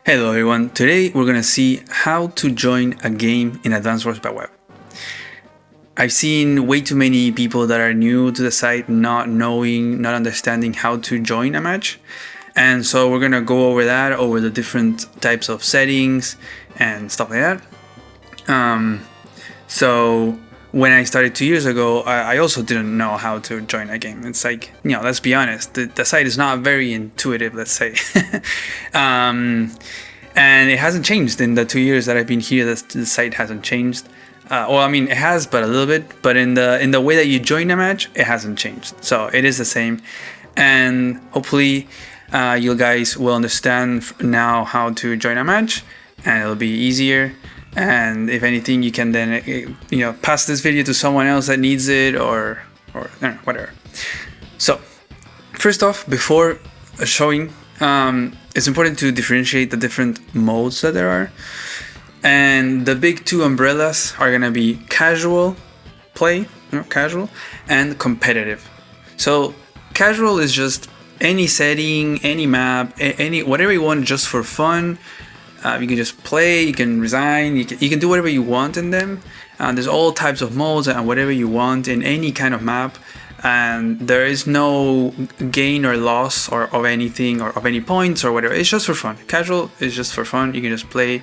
Hello everyone, today we're gonna see how to join a game in Advanced Wars by Web. I've seen way too many people that are new to the site not understanding how to join a match. And so we're gonna go over that, over the different types of settings and stuff like that. So when I started 2 years ago, I also didn't know how to join a game. It's like, let's be honest, the site is not very intuitive, let's say. And it hasn't changed in the 2 years that I've been here. The site hasn't changed. It has, but a little bit. But in the way that you join a match, it hasn't changed. So it is the same. And hopefully, you guys will understand now how to join a match, and it'll be easier. And if anything, you can then pass this video to someone else that needs it, or whatever. So first off, before showing, it's important to differentiate the different modes that there are. And the big two umbrellas are gonna be casual play, casual, and competitive. So casual is just any setting, any map, any whatever you want, just for fun. You can just play, you can resign, you can do whatever you want in them. There's all types of modes and whatever you want in any kind of map. And there is no gain or loss or of anything or of any points or whatever. It's just for fun. Casual is just for fun. You can just play.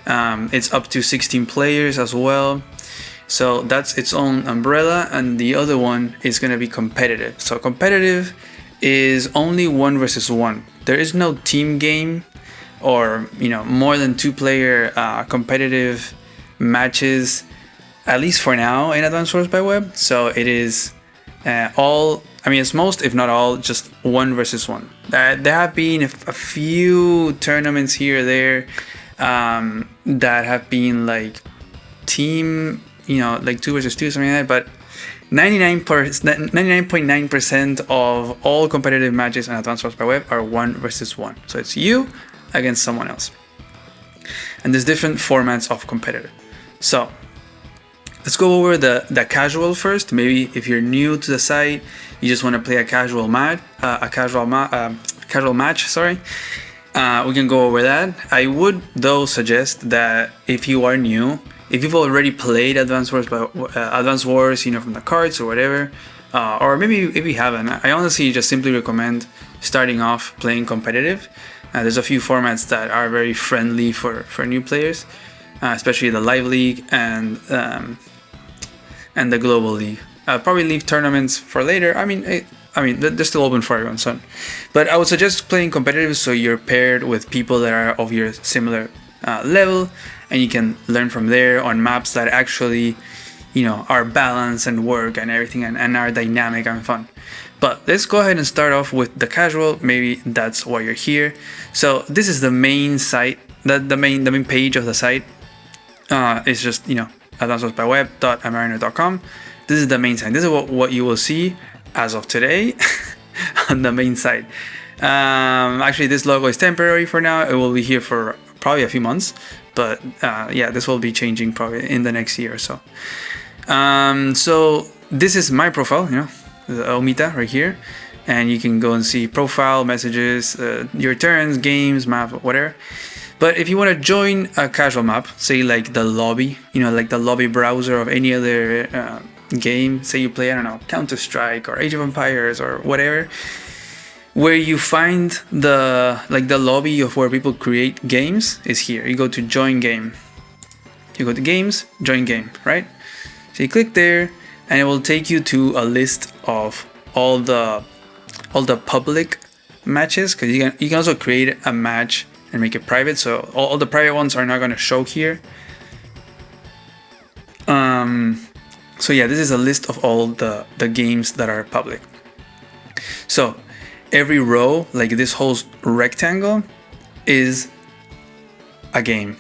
It's up to 16 players as well. So that's its own umbrella. And the other one is going to be competitive. So competitive is only 1 versus 1. There is no team game or more than 2-player competitive matches, at least for now, in Advanced Wars by Web. So it is it's most, if not all, just 1 versus 1. There have been a few tournaments here or there that have been like team, like 2 versus 2, something like that. But 99.9% of all competitive matches on Advanced Wars by Web are 1 versus 1. So it's you against someone else. And there's different formats of competitive. So let's go over the casual first. Maybe if you're new to the site, you just want to play a casual match. Sorry. We can go over that. I would though suggest that if you are new, if you've already played Advanced Wars from the cards or whatever, or maybe if you haven't, I honestly just simply recommend starting off playing competitive. There's a few formats that are very friendly for new players, especially the Live League and the Global League. I'll probably leave tournaments for later. They're still open for everyone, so. But I would suggest playing competitive so you're paired with people that are of your similar level, and you can learn from there on maps that actually, are balanced and work and everything and are dynamic and fun. But let's go ahead and start off with the casual. Maybe that's why you're here. So this is the main site. The main page of the site is just advancedwarsbyweb.amariner.com. This is the main site. This is what you will see as of today on the main site. Actually, this logo is temporary for now. It will be here for probably a few months. But this will be changing probably in the next year or so. So this is my profile, the Omita right here. And you can go and see profile, messages, your turns, games, map, whatever. But if you want to join a casual map, say like the lobby, like the lobby browser of any other game, say you play, I don't know, Counter-Strike or Age of Empires or whatever, where you find the lobby of where people create games is here. You go to join game. You go to games, join game, right? So you click there and it will take you to a list of all the public matches, because you can also create a match and make it private. So all the private ones are not going to show here. So yeah, this is a list of all the games that are public. So every row, like this whole rectangle, is a game.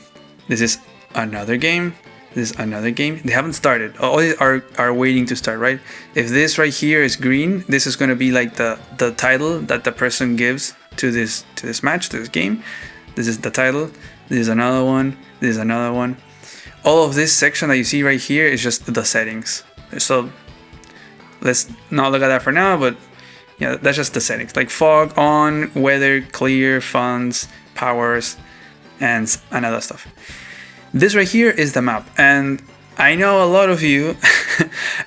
This is another game. This is another game. They haven't started. All are waiting to start, right? If this right here is green, this is going to be like the title that the person gives to this match, to this game. This is the title. This is another one. This is another one. All of this section that you see right here is just the settings. So let's not look at that for now, but that's just the settings. Like fog on, weather, clear, fonts, powers, and other stuff. This right here is the map, and I know a lot of you,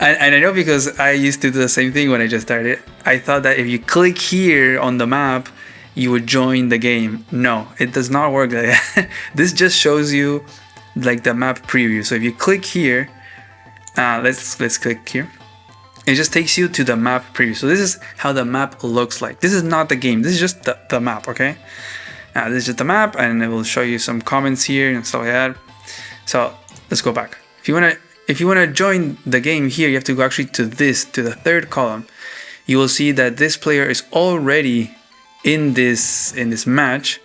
and I know because I used to do the same thing when I just started. I thought that if you click here on the map, you would join the game. No, it does not work like that. This just shows you like the map preview. So if you click here, let's click here. It just takes you to the map preview. So this is how the map looks like. This is not the game. This is just the map, okay? This is just the map, and it will show you some comments here and stuff like that. So let's go back. If you wanna join the game here, you have to go actually to the third column. You will see that this player is already in this match,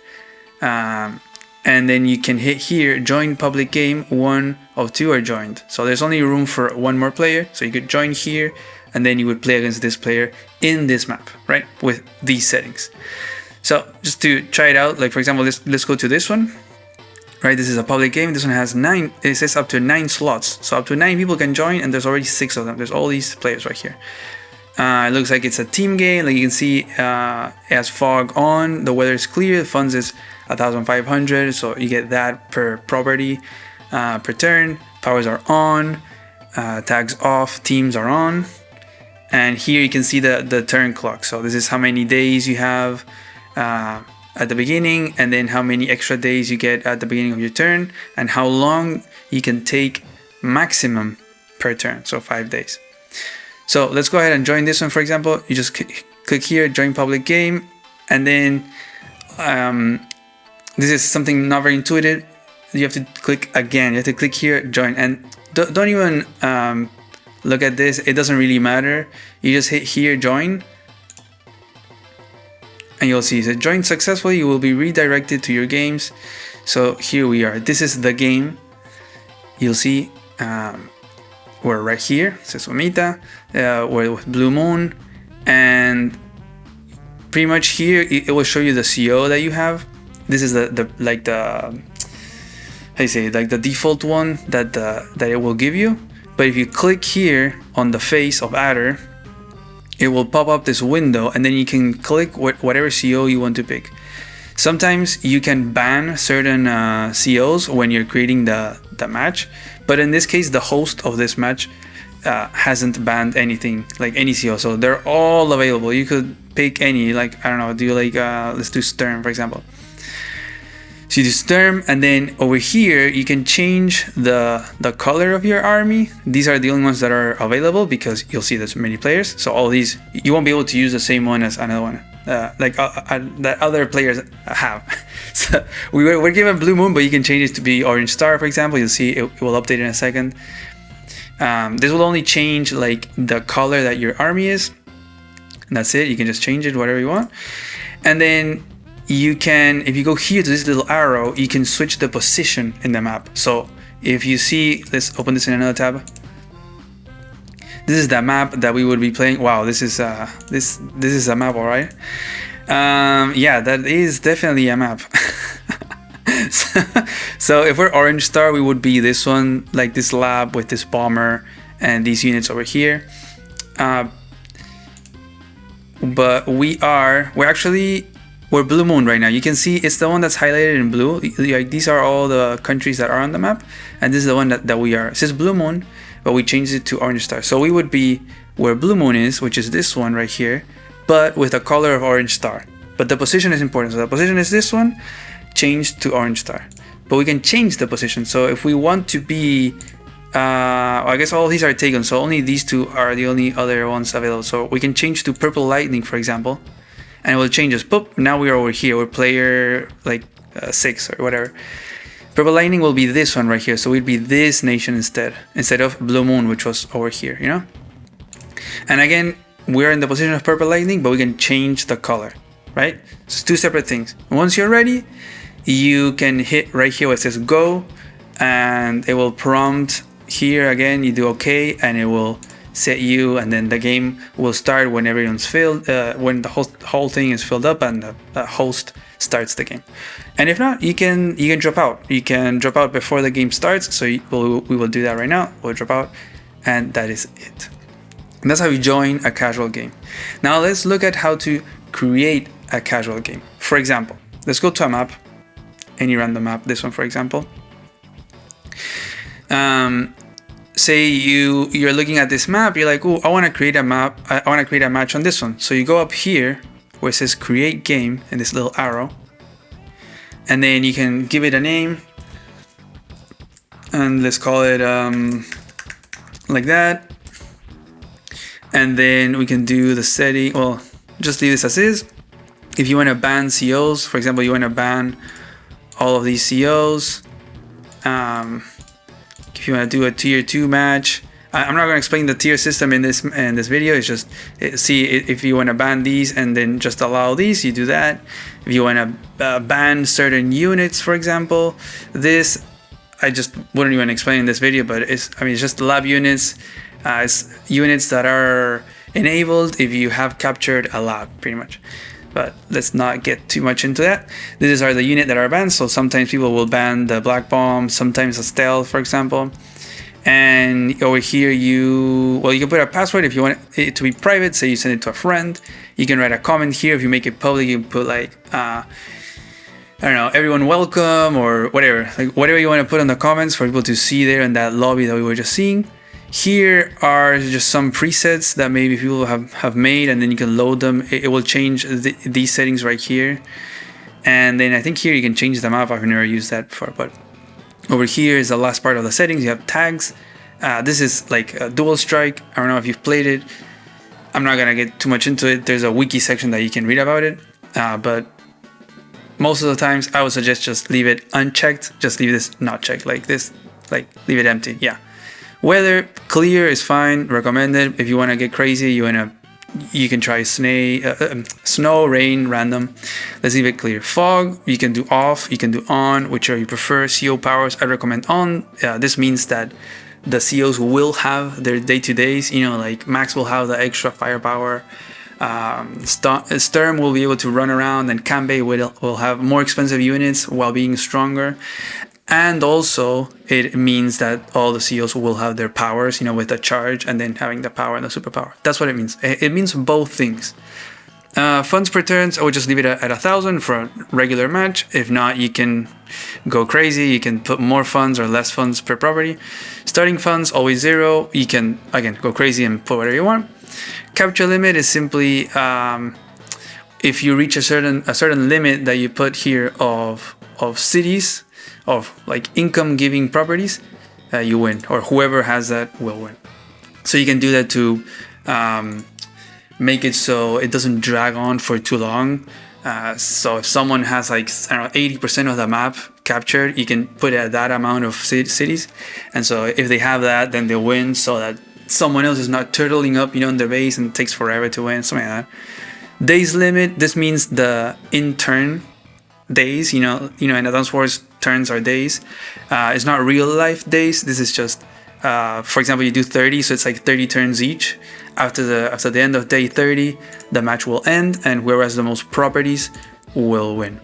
and then you can hit here, join public game. 1 of 2 are joined, so there's only room for 1 more player. So you could join here, and then you would play against this player in this map, right, with these settings. So just to try it out, like for example, let's go to this one. Right, this is a public game. This one has 9. It says up to 9 slots, so up to 9 people can join, and there's already 6 of them. There's all these players right here. It looks like it's a team game. Like you can see, it has fog on. The weather is clear. The funds is 1,500, so you get that per property per turn. Powers are on. Tags off. Teams are on. And here you can see the turn clock. So this is how many days you have at the beginning, and then how many extra days you get at the beginning of your turn, and how long you can take maximum per turn, so 5 days. So let's go ahead and join this one. For example, you just click here, join public game, and then this is something not very intuitive. You have to click again. You have to click here, join, and don't even look at this. It doesn't really matter. You just hit here, join, and you'll see, so join successfully, you will be redirected to your games. So here we are, this is the game. You'll see we're right here, it says Omita, we're with Blue Moon, and pretty much here it will show you the CO that you have. This is the how you say, like the default one that it will give you. But if you click here on the face of Adder, it will pop up this window, and then you can click whatever CO you want to pick. Sometimes you can ban certain COs when you're creating the match, but in this case, the host of this match hasn't banned anything, like any CO, so they're all available. You could pick any, like, I don't know, do like, let's do Sturm, for example. So you do Sturm, and then over here you can change the color of your army. These are the only ones that are available because you'll see there's many players. So all these, you won't be able to use the same one as another one, that other players have. So we're given Blue Moon, but you can change it to be Orange Star, for example. You'll see it will update in a second. This will only change like the color that your army is, and that's it. You can just change it whatever you want, and then you can, if you go here to this little arrow, you can switch the position in the map. So if you see, let's open this in another tab. This is the map that we would be playing. Wow, this is this is a map, all right. Yeah, that is definitely a map. So if we're Orange Star, we would be this one, like this lab with this bomber and these units over here. But we're Blue Moon right now. You can see it's the one that's highlighted in blue. Like, these are all the countries that are on the map, and this is the one that we are. It says Blue Moon, but we changed it to Orange Star. So we would be where Blue Moon is, which is this one right here, but with the color of Orange Star. But the position is important. So the position is this one, changed to Orange Star. But we can change the position. So if we want to be, I guess all these are taken, so only these two are the only other ones available. So we can change to Purple Lightning, for example, and it will change us. Boop, now we are over here. We're player like 6 or whatever. Purple Lightning will be this one right here. So we'd be this nation instead of Blue Moon, which was over here, you know? And again, we're in the position of Purple Lightning, but we can change the color, right? So it's 2 separate things. Once you're ready, you can hit right here where it says go, and it will prompt here again. You do OK, and it will set you, and then the game will start when everyone's filled, when the whole thing is filled up, and the host starts the game. And if not, you can drop out. You can drop out before the game starts. So we will do that right now. We'll drop out, and that is it. And that's how you join a casual game. Now let's look at how to create a casual game. For example, let's go to a map, any random map. This one, for example. Say you're looking at this map, you're like, oh, I want to create a map. I want to create a match on this one. So you go up here where it says create game and this little arrow, and then you can give it a name, and let's call it like that. And then we can do the setting. Well, just leave this as is. If you want to ban COs, for example, you want to ban all of these COs. If you want to do a tier 2 match, I'm not going to explain the tier system in this video. It's just see if you want to ban these and then just allow these, you do that. If you want to ban certain units, for example, this I just wouldn't even explain in this video, but it's just lab units. It's units that are enabled if you have captured a lab, pretty much. But let's not get too much into that. These are the units that are banned. So sometimes people will ban the black bomb, sometimes a stealth, for example. And over here, you can put a password if you want it to be private. Say you send it to a friend. You can write a comment here. If you make it public, you can put like, I don't know, everyone welcome or whatever. Like whatever you want to put in the comments for people to see there in that lobby that we were just seeing. Here are just some presets that maybe people have made, and then you can load them. It will change these settings right here. And then I think here you can change them up. I've never used that before, but over here is the last part of the settings. You have tags. This is like a dual strike. I don't know if you've played it. I'm not gonna get too much into it. There's a wiki section that you can read about it. But most of the times I would suggest just leave it unchecked. Just leave this not checked like this, like leave it empty. Yeah. Weather clear is fine, recommended. If you want to get crazy, you can try snow, rain, random. Let's leave it clear. Fog, you can do off, you can do on, whichever you prefer. CO powers, I recommend on. This means that the COs will have their day-to-days. Like Max will have the extra firepower. Sturm will be able to run around, and Kanbei will have more expensive units while being stronger. And also, it means that all the COs will have their powers, with the charge and then having the power and the superpower. That's what it means. It means both things. Funds per turns, I would just leave it at 1,000 for a regular match. If not, you can go crazy. You can put more funds or less funds per property. Starting funds, always 0. You can, again, go crazy and put whatever you want. Capture limit is simply if you reach a certain limit that you put here of cities, of like income giving properties, you win, or whoever has that will win. So you can do that to make it so it doesn't drag on for too long. So if someone has like 80% of the map captured, you can put it at that amount of cities, and so if they have that, then they win, so that someone else is not turtling up in their base and it takes forever to win, something like that. Days limit, this means the in turn days, in Advance Wars, turns are days. It's not real life days. This is just, for example, you do 30, so it's like 30 turns each. After the end of day 30, the match will end, and whoever has the most properties will win.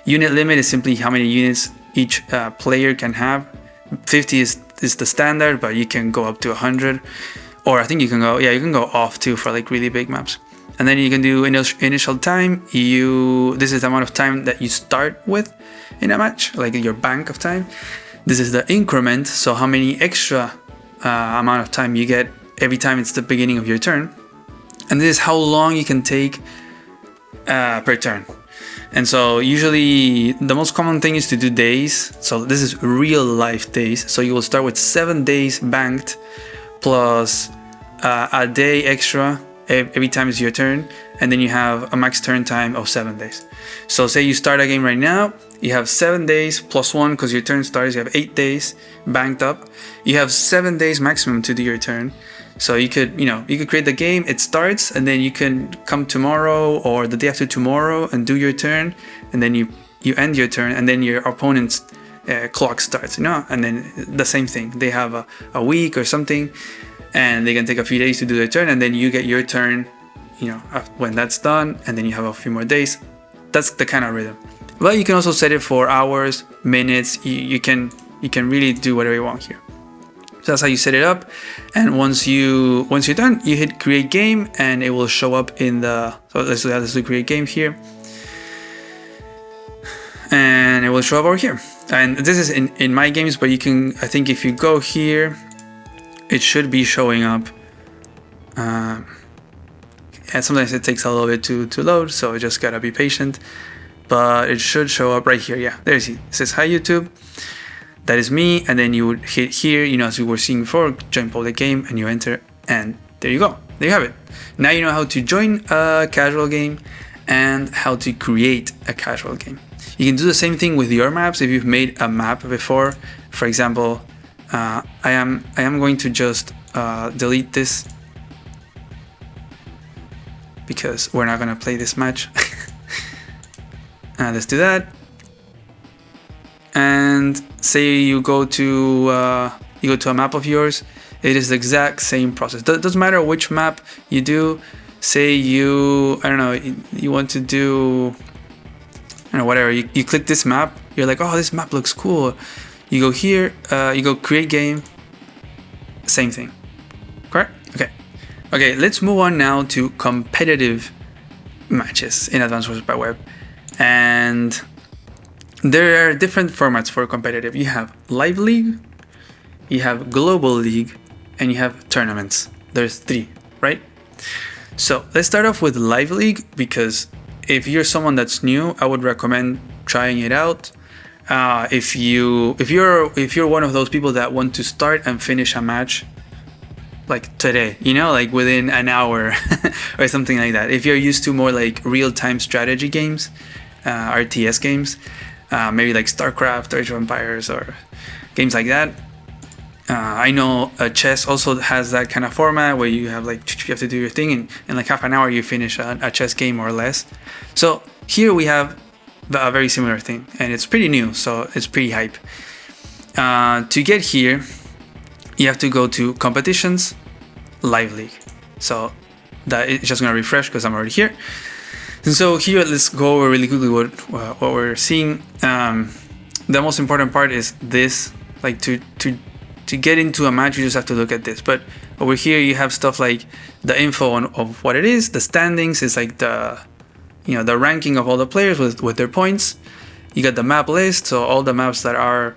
Unit limit is simply how many units each player can have. 50 is the standard, but you can go up to 100, or I think you can go off too for like really big maps. And then you can do initial time. This is the amount of time that you start with in a match, like your bank of time. This is the increment, so how many extra amount of time you get every time it's the beginning of your turn. And this is how long you can take per turn. And so usually the most common thing is to do days. So this is real life days. So you will start with 7 days banked plus a day extra every time it's your turn, and then you have a max turn time of 7 days. So say you start a game right now, you have 7 days plus 1 because your turn starts, you have 8 days banked up. You have 7 days maximum to do your turn. So you could create the game, it starts, and then you can come tomorrow or the day after tomorrow and do your turn, and then you end your turn, and then your opponent's clock starts, and then the same thing. They have a week or something, and they can take a few days to do their turn, and then you get your turn, when that's done, and then you have a few more days. That's the kind of rhythm. But you can also set it for hours, minutes. You can really do whatever you want here. So that's how you set it up. And once you're done, you hit create game, and it will show up in the. So let's do create game here. and it will show up over here. And this is in my games, but you can, I think if you go here, it should be showing up. And sometimes it takes a little bit to load, so you just gotta be patient. But it should show up right here. Yeah, there's it. It says, "Hi YouTube." That is me, and then you would hit here, as we were seeing before, join public game, and you enter, and there you go. There you have it. Now you know how to join a casual game and how to create a casual game. You can do the same thing with your maps if you've made a map before. For example, I am going to just delete this because we're not gonna play this match. Let's do that. And say you go to a map of yours. It is the exact same process. Doesn't matter which map you do. Say you, I don't know, you want to do, whatever. You click this map. You're like, oh, this map looks cool. You go here. You go create game. Same thing. Correct? Okay. Let's move on now to competitive matches in Advanced Wars by Web. And there are different formats for competitive. You have Live League, you have Global League, and you have tournaments. There's 3, right? So let's start off with Live League, because if you're someone that's new, I would recommend trying it out. If you're one of those people that want to start and finish a match like today, like within an hour or something like that. If you're used to more like real-time strategy games, RTS games, maybe like StarCraft or Age of Empires or games like that. I know chess also has that kind of format where you have to do your thing, and in like half an hour you finish a chess game or less. So here we have a very similar thing, and it's pretty new, so it's pretty hype. To get here, you have to go to competitions, Live League. So that it's just gonna refresh because I'm already here. And so here, let's go over really quickly what we're seeing. The most important part is this, like to get into a match, you just have to look at this. But over here, you have stuff like the info of what it is. The standings is like the ranking of all the players with their points. You got the map list, so all the maps that are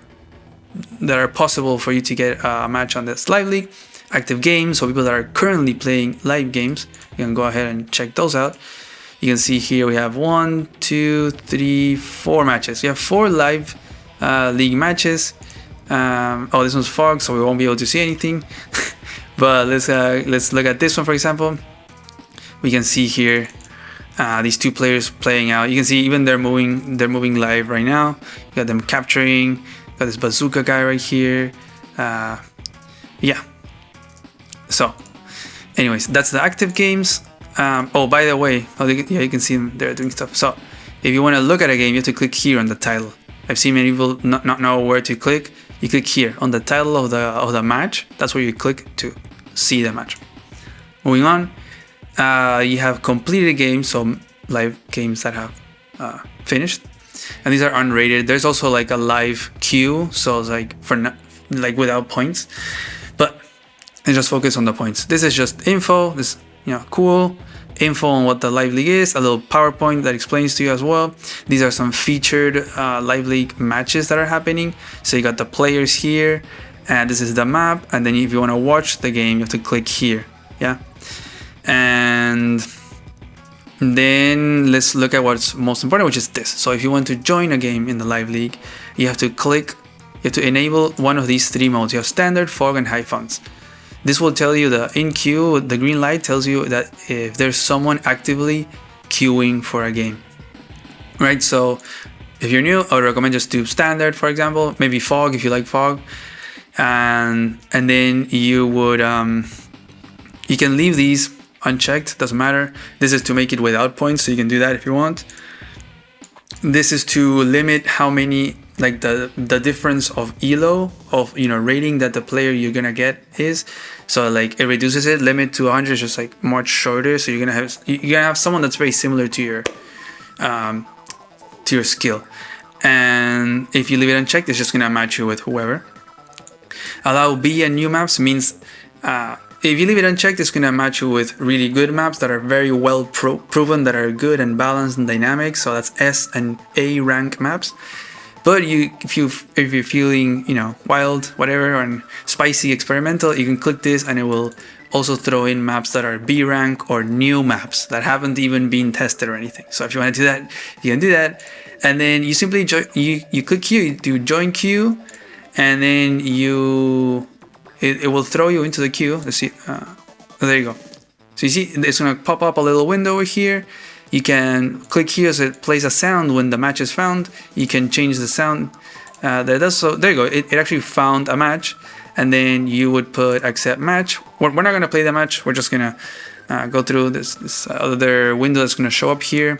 possible for you to get a match on this Live League. Active games, so people that are currently playing live games, you can go ahead and check those out. You can see here we have 1, 2, 3, 4 matches. We have 4 live league matches. This one's fog, so we won't be able to see anything. But let's look at this one, for example. We can see here these 2 players playing out. You can see even they're moving live right now. You got them capturing. Got this bazooka guy right here. So anyways, that's the active games. By the way, you can see them there doing stuff. So if you want to look at a game, you have to click here on the title. I've seen many people not know where to click. You click here on the title of the match. That's where you click to see the match. Moving on, you have completed games, so live games that have finished, and these are unrated. There's also like a live queue, so it's like without points, but let's just focus on the points. This is just info. This cool info on what the Live League is, a little PowerPoint that explains to you as well. These are some featured Live League matches that are happening. So you got the players here, and this is the map, and then if you want to watch the game, you have to click here. And then let's look at what's most important, which is this. So if you want to join a game in the Live League, you have to enable one of these 3 modes. You have standard, fog, and high funds. This will tell you the in queue. The green light tells you that if there's someone actively queuing for a game, right? So if you're new, I would recommend just do standard, for example, maybe fog if you like fog, and then you would you can leave these unchecked, doesn't matter. This is to make it without points, so you can do that if you want. This is to limit how many, like the difference of elo of rating that the player you're gonna get is. So like it reduces it. Limit to 100 is just like much shorter, so you're gonna have someone that's very similar to your skill. And if you leave it unchecked, it's just gonna match you with whoever. Allow B and new maps means if you leave it unchecked, it's gonna match you with really good maps that are very well proven, that are good and balanced and dynamic. So that's S and A rank maps. But if you're feeling, you know, wild, whatever, and spicy, experimental, you can click this and it will also throw in maps that are B rank or new maps that haven't even been tested or anything. So if you want to do that, you can do that. And then you simply you click queue, you do join queue, and then it will throw you into the queue. Let's see. There you go. So you see, it's gonna pop up a little window over here. You can click here as it plays a sound when the match is found. You can change the sound that it does. So there you go. It actually found a match, and then you would put accept match. We're not gonna play the match. We're just gonna go through this other window that's gonna show up here.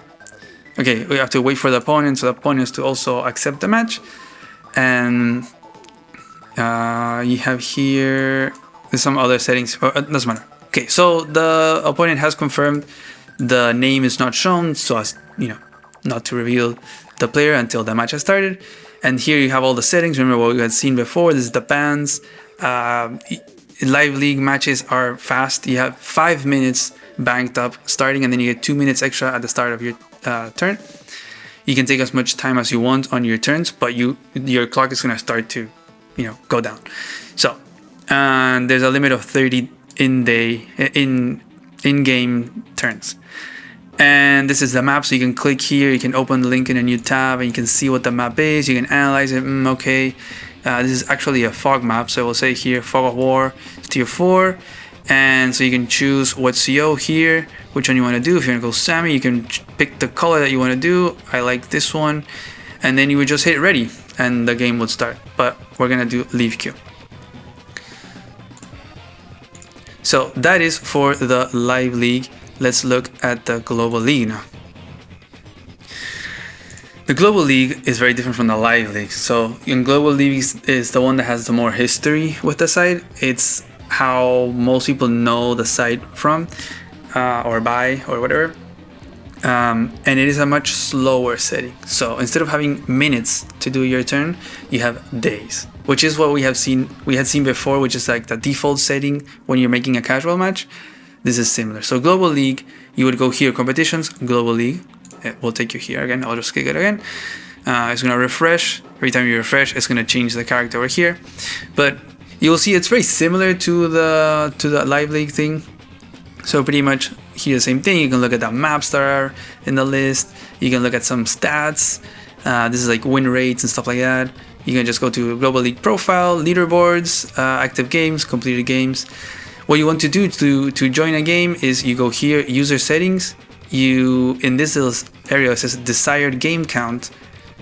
Okay, we have to wait for the opponent, so the opponent has to also accept the match. And you have here some other settings. Doesn't matter. Okay, so the opponent has confirmed the name is not shown, so as you know, not to reveal the player until the match has started. And here you have all the settings. Remember what we had seen before. This is the bans. Live league matches are fast. You have 5 minutes banked up starting, and then you get 2 minutes extra at the start of your turn. You can take as much time as you want on your turns, but your clock is gonna start to, you know, go down. So there's a limit of 30 in-game turns. And this is the map, so you can click here, you can open the link in a new tab, and you can see what the map is. You can analyze it. Okay, this is actually a fog map, so I will say here Fog of War tier 4, and so you can choose what CO here, which one you want to do. If you want to go Sammy, you can pick the color that you want to do. I like this one, and then you would just hit ready and the game would start. But we're gonna do leave queue. So that is for the live league. Let's look at the global league now. The global league is very different from the live league. So in global league is the one that has the more history with the site. It's how most people know the site from or by or whatever. And it is a much slower setting. So instead of having minutes to do your turn, you have days, which is what we had seen before, which is like the default setting when you're making a casual match. This is similar. So global league, you would go here, competitions, global league. It will take you here again. I'll just click it again. It's gonna refresh. Every time you refresh, it's gonna change the character over here. But you'll see it's very similar to the live league thing. So pretty much here the same thing. You can look at the maps that are in the list. You can look at some stats. This is like win rates and stuff like that. You can just go to global league profile, leaderboards, active games, completed games. What you want to do to join a game is you go here, user settings. In this little area it says desired game count.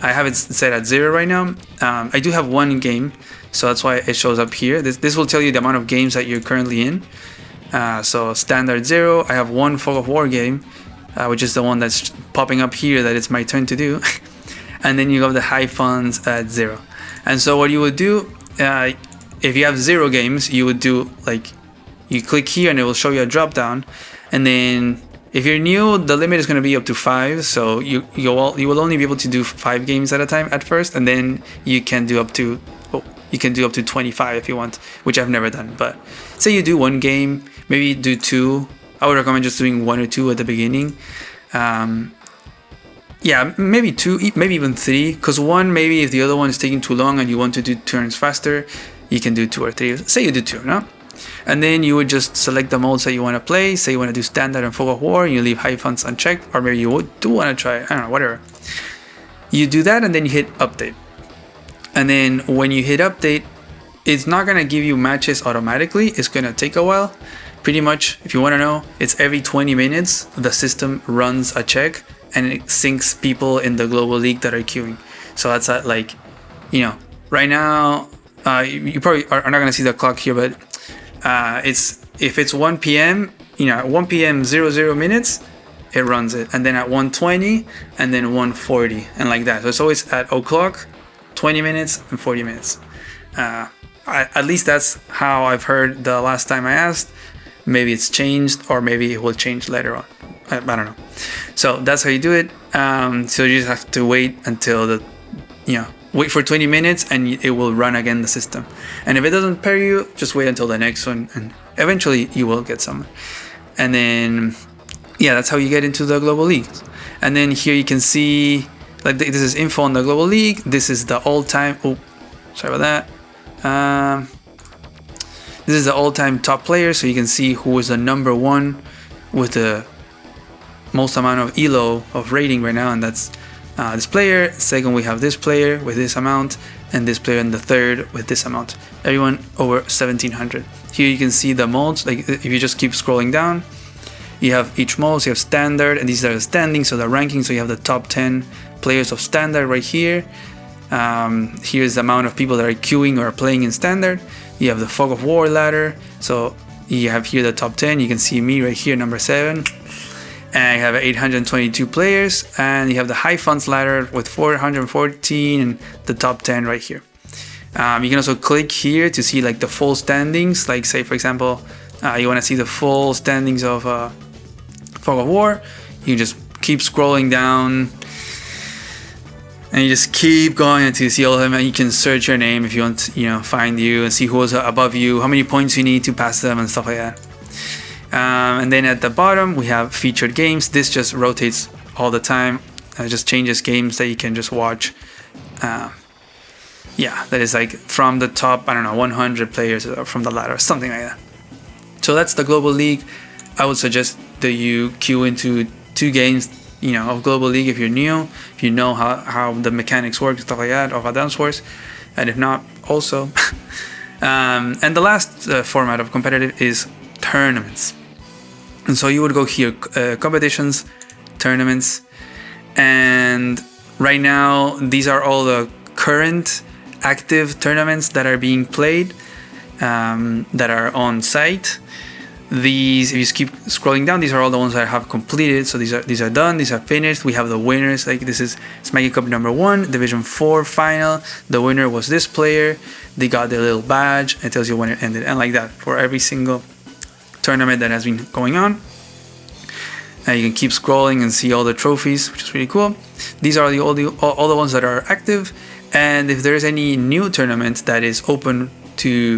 I have it set at 0 right now. I do have 1 game, so that's why it shows up here. This will tell you the amount of games that you're currently in. So standard 0. I have 1 Fog of War game, which is the one that's popping up here that it's my turn to do. And then you have the high funds at 0. And so what you would do, if you have 0 games, you would do like, you click here and it will show you a drop down. And then if you're new, the limit is going to be up to 5. So you will only be able to do 5 games at a time at first, and then you can do up to 25 if you want, which I've never done. But say you do 1 game, maybe do 2. I would recommend just doing 1 or 2 at the beginning. Yeah, maybe 2, maybe even 3, because 1, maybe if the other one is taking too long and you want to do turns faster, you can do 2 or 3. Say you do 2, no? And then you would just select the modes that you want to play. Say you want to do standard and Fog of War, and you leave high funds unchecked, or maybe you do want to try, I don't know, whatever. You do that and then you hit update. And then when you hit update, it's not going to give you matches automatically. It's going to take a while. Pretty much, if you want to know, it's every 20 minutes the system runs a check and it syncs people in the global league that are queuing. So that's at like, you know, right now, you probably are not going to see the clock here, but if it's 1 p.m., you know, at 1 p.m. 00 minutes, it runs it, and then at 1:20, and then 1:40, and like that. So it's always at o'clock, 20 minutes, and 40 minutes. At least that's how I've heard the last time I asked. Maybe it's changed, or maybe it will change later on. I don't know. So that's how you do it. So you just have to wait until wait for 20 minutes and it will run again the system. And if it doesn't pair you, just wait until the next one, and eventually you will get some. And then yeah, that's how you get into the global league. And then here you can see, like, this is info on the global league. This is the all-time, oh, sorry about that. This is the all-time top player, so you can see who is the number one with the most amount of elo of rating right now, and that's this player. Second, we have this player with this amount, and this player in the third with this amount. Everyone over 1700. Here you can see the modes. Like, if you just keep scrolling down, you have each mode. So you have standard, and these are the standings, so the ranking. So you have the top 10 players of standard right here. Here's the amount of people that are queuing or playing in standard. You have the Fog of War ladder. So you have here the top 10. You can see me right here, number 7. And I have 822 players. And you have the high funds ladder with 414 and the top 10 right here. You can also click here to see like the full standings. Like, say for example, you want to see the full standings of Fog of War. You just keep scrolling down, and you just keep going until you see all of them. And you can search your name if you want to, find you and see who was above you, how many points you need to pass them, and stuff like that. And then at the bottom we have featured games. This just rotates all the time. It just changes games that you can just watch. Yeah, that is like from the top, I don't know, 100 players from the ladder, something like that. So that's the Global League. I would suggest that you queue into 2 games, of Global League if you're new, if you know how the mechanics work, stuff like that, of Advance Wars, and if not, also. And the last format of competitive is tournaments. And so you would go here, competitions, tournaments, and right now these are all the current active tournaments that are being played, that are on site. These, if you keep scrolling down, these are all the ones that have completed. So these are done, these are finished. We have the winners. Like, this is Smaggy Cup number 1, Division 4 final. The winner was this player. They got their little badge. It tells you when it ended, and like that for every single tournament that has been going on. And you can keep scrolling and see all the trophies, which is really cool. These are all the ones that are active. And if there's any new tournament that is open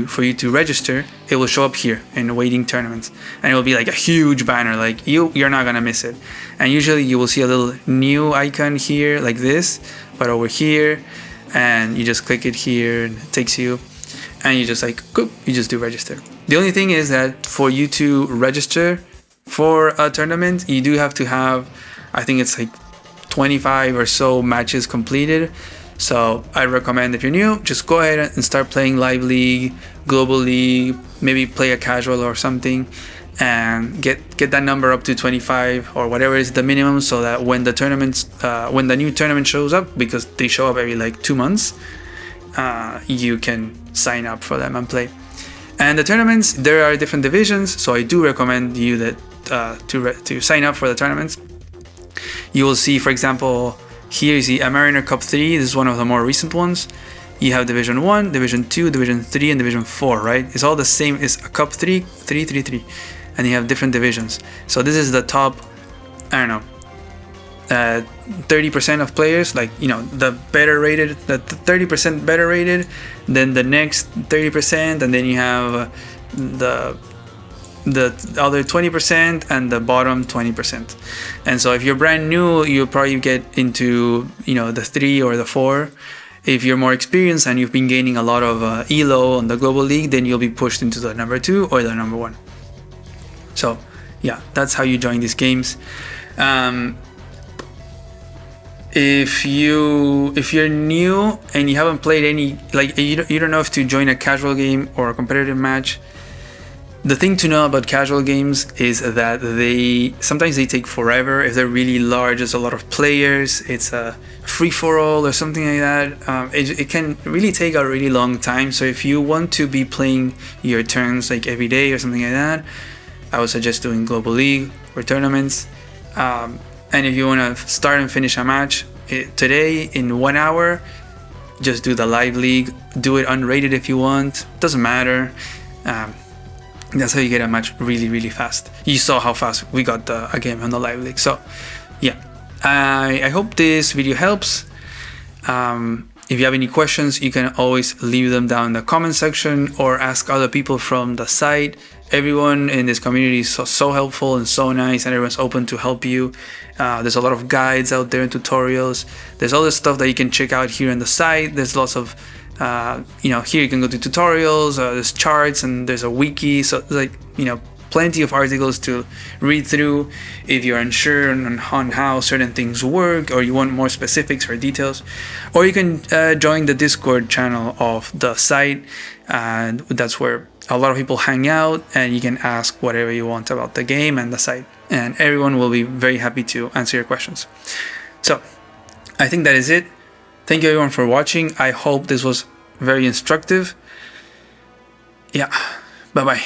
for you to register, it will show up here in waiting tournaments, and it will be like a huge banner, like you're not gonna miss it. And usually you will see a little new icon here like this, but over here, and you just click it here and it takes you, and you just you just do register. The only thing is that for you to register for a tournament, you do have to have, I think it's like 25 or so matches completed. So I recommend, if you're new, just go ahead and start playing Live League, Global League, maybe play a casual or something, and get that number up to 25 or whatever is the minimum, so that when the new tournament shows up, because they show up every like 2 months, you can sign up for them and play. And the tournaments, there are different divisions, so I do recommend you that to sign up for the tournaments. You will see, for example, here you see a Mariner Cup 3. This is one of the more recent ones. You have Division 1, Division 2, Division 3, and Division 4, right? It's all the same. It's a Cup 3, 3, 3, 3. And you have different divisions. So this is the top, I don't know, 30% of players, like, the better rated, the 30% better rated, then the next 30%, and then you have the other 20% and the bottom 20%. And so if you're brand new, you'll probably get into the 3 or the 4. If you're more experienced and you've been gaining a lot of elo on the Global League, then you'll be pushed into the number 2 or the number 1. So yeah, that's how you join these games. If you're new and you haven't played any, like, you don't know if to join a casual game or a competitive match, the thing to know about casual games is that sometimes they take forever. If they're really large, there's a lot of players, it's a free-for-all or something like that. It can really take a really long time. So if you want to be playing your turns like every day or something like that, I would suggest doing Global League or tournaments. And if you want to start and finish a match today in 1 hour, just do the Live League. Do it unrated if you want, doesn't matter. That's how you get a match really, really fast. You saw how fast we got a game on the Live League. So yeah, I hope this video helps. If you have any questions, you can always leave them down in the comment section or ask other people from the site. Everyone in this community is so helpful and so nice, and everyone's open to help you. There's a lot of guides out there and tutorials. There's all this stuff that you can check out here on the site. There's lots of, here you can go to tutorials, there's charts, and there's a wiki. So plenty of articles to read through if you're unsure on how certain things work, or you want more specifics or details. Or you can join the Discord channel of the site, and that's where a lot of people hang out, and you can ask whatever you want about the game and the site, and everyone will be very happy to answer your questions. So I think that is it. Thank you everyone for watching. I hope this was very instructive. Yeah, bye bye.